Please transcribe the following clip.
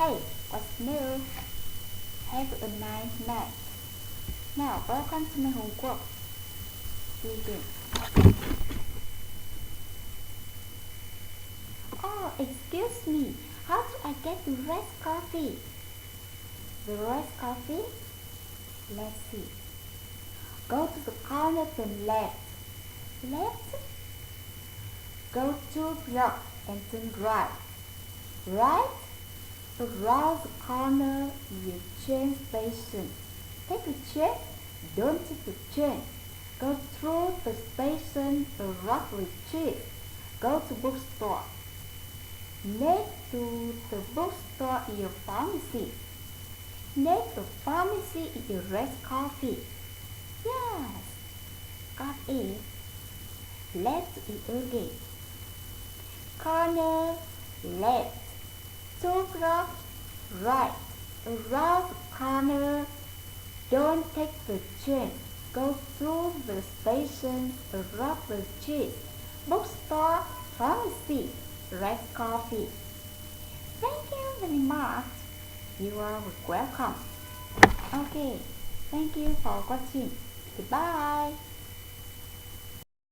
Hey, what's new? Have a nice night. Now, welcome to my homework. Begin. Oh, excuse me. How do I get the red coffee? The red coffee? Let's see. Go to the corner to the left. Left? Go 2 blocks and turn right. Right? Around the corner is a train station. Take a train. Don't take the train. Go through the station across the street. Go to bookstore. Next to the bookstore is a pharmacy. Next to pharmacy is a red coffee. Yes, got it. Let's eat again. Corner left. 2 blocks right. Around the corner. Don't take the train. Go through the station, across the street. Bookstore, pharmacy, red coffee. Thank you very much. You are welcome. Okay, thank you for watching. Goodbye.